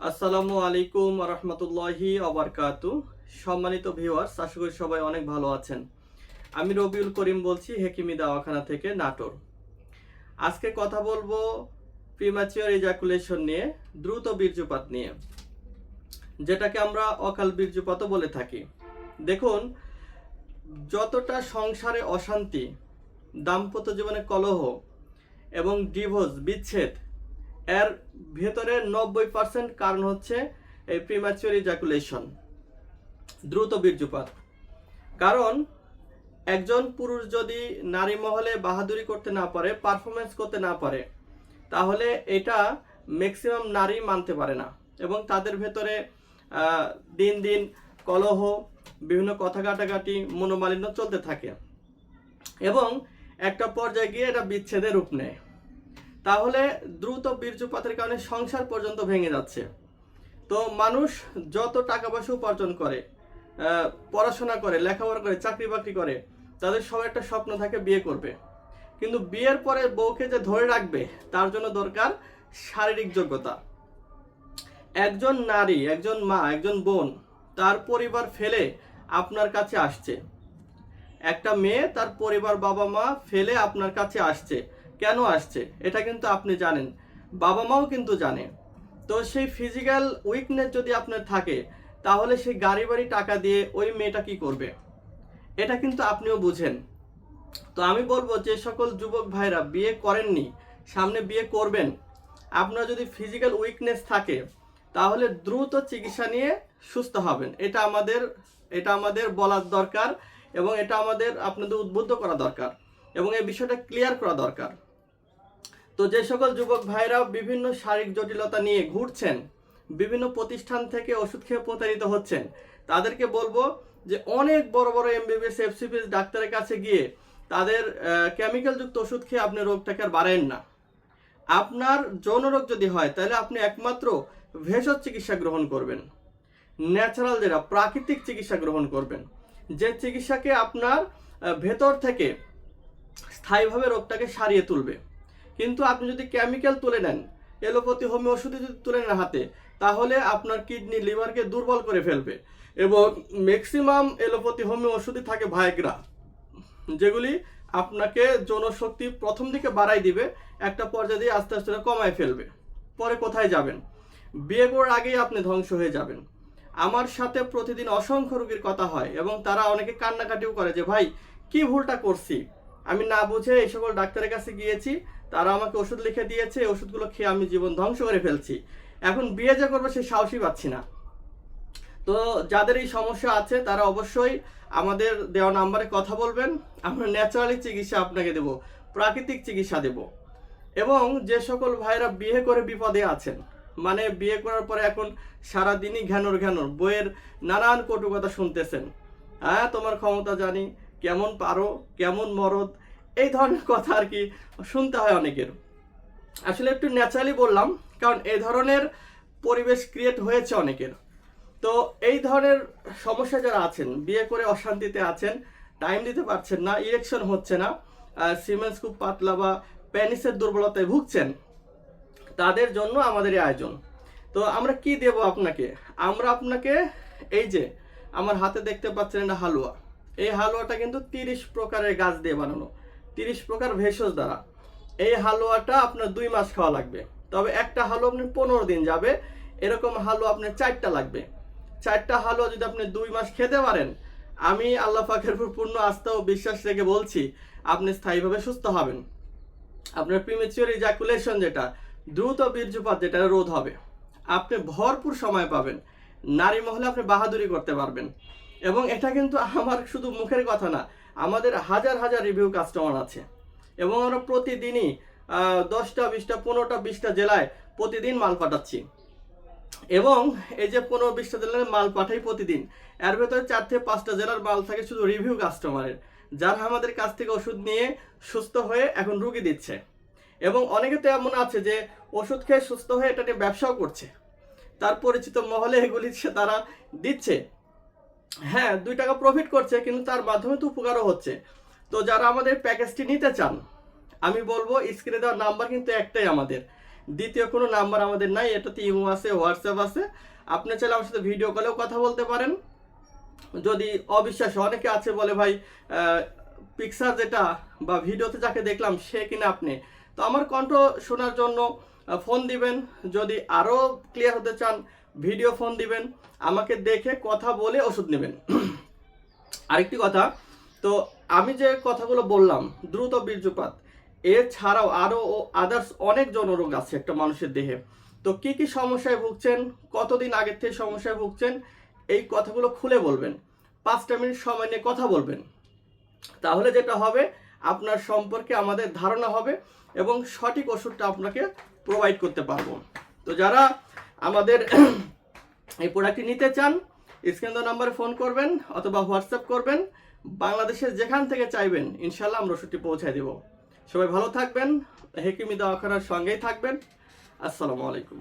আসসালামু আলাইকুম রহমতুল্লাহি ওবারকাতু। সম্মানিত ভিউয়ার্স, আশা করি সবাই অনেক ভালো আছেন। আমি রবিউল করিম বলছি হেকিমি দাওয়াখানা থেকে, নাটোর। আজকে কথা বলবো প্রিম্যাচিওর ইজাকুলেশন নিয়ে, দ্রুত বীর্যপাত নিয়ে, যেটাকে আমরা অকাল বীর্যপাতও বলে থাকি। দেখুন, যতটা সংসারে অশান্তি, দাম্পত্য জীবনে কলহ এবং ডিভোর্স, বিচ্ছেদ, এর ভেতরে 90% কারণ হচ্ছে এই প্রিম্যাচিওর ইজাকুলেশন, দ্রুত বীর্যপাত। কারণ একজন পুরুষ যদি নারী মহলে বাহাদুরি করতে না পারে, পারফরমেন্স করতে না পারে, তাহলে এটা ম্যাক্সিমাম নারী মানতে পারে না এবং তাদের ভেতরে দিন দিন কলহ, বিভিন্ন কথা কাটাকাটি, মনোমালিন্য চলতে থাকে এবং একটা পর্যায়ে গিয়ে এটা বিচ্ছেদের রূপ নেয়। তাহলে দ্রুত বীর্যপাতের কারণে সংসার পর্যন্ত ভেঙে যাচ্ছে। তো মানুষ যত টাকা পয়সা উপার্জন করে, পড়াশোনা করে, লেখাপড়া করে, চাকরি বাকরি করে, তাদের সবার একটা স্বপ্ন থাকে বিয়ে করবে। কিন্তু বিয়ের পরে বউকে যে ধরে রাখবে তার জন্য দরকার শারীরিক যোগ্যতা। একজন নারী, একজন মা, একজন বোন তার পরিবার ফেলে আপনার কাছে আসছে। একটা মেয়ে তার পরিবার, বাবা মা ফেলে আপনার কাছে আসছে। কেন আসছে এটা কিন্তু আপনি জানেন, বাবা মাও কিন্তু জানে। তো সেই ফিজিক্যাল উইকনেস যদি আপনার থাকে, তাহলে সেই গাড়ি বাড়ি টাকা দিয়ে ওই মেয়েটা কি করবে, এটা কিন্তু আপনিও বুঝেন। তো আমি বলবো, যে সকল যুবক ভাইরা বিয়ে করেননি, সামনে বিয়ে করবেন, আপনার যদি ফিজিক্যাল উইকনেস থাকে, তাহলে দ্রুত চিকিৎসা নিয়ে সুস্থ হবেন। এটা আমাদের বলার দরকার এবং এটা আমাদের আপনাদের উদ্বুদ্ধ করা দরকার এবং এই বিষয়টা ক্লিয়ার করা দরকার। তো যে সকল যুবক ভাইরা বিভিন্ন শারীরিক জটিলতা নিয়ে ঘুরছেন, বিভিন্ন প্রতিষ্ঠান থেকে ওষুধ খেয়ে প্রতারিত হচ্ছেন, তাদেরকে বলবো যে অনেক বড় বড় এমবিবিএস, এফসিপিএস ডাক্তারের কাছে গিয়ে তাদের কেমিক্যালযুক্ত ওষুধ খেয়ে আপনি রোগটাকে আর বাড়ায়েন না। আপনার যৌন রোগ যদি হয়, তাহলে আপনি একমাত্র ভেষজ চিকিৎসা গ্রহণ করবেন, ন্যাচারাল, যেটা প্রাকৃতিক চিকিৎসা গ্রহণ করবেন, যে চিকিৎসাকে আপনার ভেতর থেকে স্থায়ীভাবে রোগটাকে সারিয়ে তুলবে। কিন্তু আপনি যদি কেমিক্যাল তুলে নেন, এলোপ্যাথি হোমিও ওষুধ যদি তুলে নেন হাতে, তাহলে আপনার কিডনি, লিভারকে দুর্বল করে ফেলবে। এবং ম্যাক্সিমাম এলোপ্যাথি হোমিও ওষুধই থাকে ভাইগ্রা, যেগুলি আপনাকে যৌনশক্তি প্রথম দিকে বাড়াই দিবে, একটা পর্যায়ে দিয়ে আস্তে আস্তে কমায় ফেলবে। পরে কোথায় যাবেন? বিয়ে করার আগেই আপনি ধ্বংস হয়ে যাবেন। আমার সাথে প্রতিদিন অসংখ্য রোগীর কথা হয় এবং তারা অনেকে কান্নাকাটিও করে যে ভাই, কি ভুলটা করছি, আমি না বুঝে এই সকল ডাক্তারের কাছে গিয়েছি, তারা আমাকে ওষুধ লিখে দিয়েছে, এই ওষুধগুলো খেয়ে আমি জীবন ধ্বংস করে ফেলছি, এখন বিয়ে যে করবো সেই সাহসই পাচ্ছি না। তো যাদের এই সমস্যা আছে তারা অবশ্যই আমাদের দেওয়া নাম্বারে কথা বলবেন। আমরা ন্যাচারালি চিকিৎসা আপনাকে দেব, প্রাকৃতিক চিকিৎসা দেব। এবং যে সকল ভাইরা বিয়ে করে বিপদে আছেন, মানে বিয়ে করার পরে এখন সারাদিনই ঘ্যানোর ঘ্যানোর বইয়ের নানান কটু কথা শুনতেছেন, হ্যাঁ তোমার ক্ষমতা জানি, কেমন পারো, কেমন মরদ, এই ধরনের কথা আর কি শুনতে হয় অনেকের। আসলে একটু ন্যাচারালি বললাম, কারণ এই ধরনের পরিবেশ ক্রিয়েট হয়েছে অনেকের। তো এই ধরনের সমস্যা যারা আছেন, বিয়ে করে অশান্তিতে আছেন, টাইম দিতে পারছেন না, ইরেকশন হচ্ছে না, সিমেন্স খুব পাতলা বা পেনিসের দুর্বলতায় ভুগছেন, তাদের জন্য আমাদের এই আয়োজন। তো আমরা কি দেব আপনাকে? আমরা আপনাকে এই যে আমার হাতে দেখতে পাচ্ছেন এটা হালুয়া, এই হালুয়াটা কিন্তু 30 প্রকারের গাছ দিয়ে বানানো, 30 প্রকার ভেষজ দ্বারা। এই হালুয়াটা আপনার 2 মাস খাওয়া লাগবে, তবে একটা হালুয়া আপনি 15 দিন যাবে। এরকম হালুয়া আপনার 4টা লাগবে। 4টা হালুয়া যদি আপনি 2 মাস খেতে পারেন, আমি আল্লাহ পাকের উপর পূর্ণ আস্থা ও বিশ্বাস রেখে বলছি, আপনি স্থায়ীভাবে সুস্থ হবেন। আপনার প্রিম্যাচিওর ইজাকুলেশন, যেটা দ্রুত বীর্যপাত, যেটা রোধ হবে। আপনি ভরপুর সময় পাবেন, নারী মহলে আপনি বাহাদুরি করতে পারবেন। এবং এটা কিন্তু আমার শুধু মুখের কথা না, আমাদের হাজার হাজার রিভিউ কাস্টমার আছে এবং আমরা প্রতিদিনই 10টা 20টা 15টা 20টা জেলায় প্রতিদিন মাল পাঠাচ্ছি। এবং এই যে 15-20টা জেলার মাল পাঠাই প্রতিদিন, এর ভেতরে 4 থেকে 5টা জেলার মাল থাকে শুধু রিভিউ কাস্টমারের, যারা আমাদের কাছ থেকে ওষুধ নিয়ে সুস্থ হয়ে এখন রুগী দিচ্ছে। এবং অনেকে তো এমন আছে যে ওষুধ খেয়ে সুস্থ হয়ে এটা নিয়ে ব্যবসাও করছে, তার পরিচিত মহলে এগুলি তারা দিচ্ছে। হ্যাঁ, 2 টাকা প্রফিট করছে, কিন্তু তার মাধ্যমে তো উপকারও হচ্ছে। তো যারা আমাদের প্যাকেজটি নিতে চান, আমি বলবো স্ক্রিনে দেওয়ার নাম্বার কিন্তু একটাই আমাদের, দ্বিতীয় কোনো নাম্বার আমাদের নাই, এটাতে ইমো আছে, হোয়াটসঅ্যাপ আছে। আপনি চাইলে আমার সাথে ভিডিও কলেও কথা বলতে পারেন। যদি অবিশ্বাস, অনেকে আছে বলে ভাই পিকচার যেটা বা ভিডিওতে যাকে দেখলাম সে কিনা আপনি, তো আমার কণ্ঠ শোনার জন্য ফোন দিবেন। যদি আরও ক্লিয়ার হতে চান ভিডিও ফোন দিবেন, আমাকে দেখে কথা বলে ওষুধ নেবেন। আরেকটি কথা, তো আমি যে কথাগুলো বললাম দ্রুত বীর্যপাত এছাড়াও আরও আদার্স অনেক জনরোগ আছে একটা মানুষের দেহে। তো কি কি সমস্যায় ভুগছেন, কতদিন আগের থেকে সমস্যায় ভুগছেন, এই কথাগুলো খুলে বলবেন। 5টা মিনিট সময় নিয়ে কথা বলবেন। তাহলে যেটা হবে, আপনার সম্পর্কে আমাদের ধারণা হবে এবং সঠিক ওষুধটা আপনাকে প্রোভাইড করতে পারবো। তো যারা আমাদের এই প্রোডাক্টটি নিতে চান, স্ক্রিন দেওয়া নাম্বারে ফোন করবেন অথবা হোয়াটসঅ্যাপ করবেন। বাংলাদেশের যেখান থেকে চাইবেন ইনশাল্লাহ আমরা ওষুধটি পৌঁছায় দেব। সবাই ভালো থাকবেন, হেকিমি দাওয়াখানার সঙ্গেই থাকবেন। আসসালামু আলাইকুম।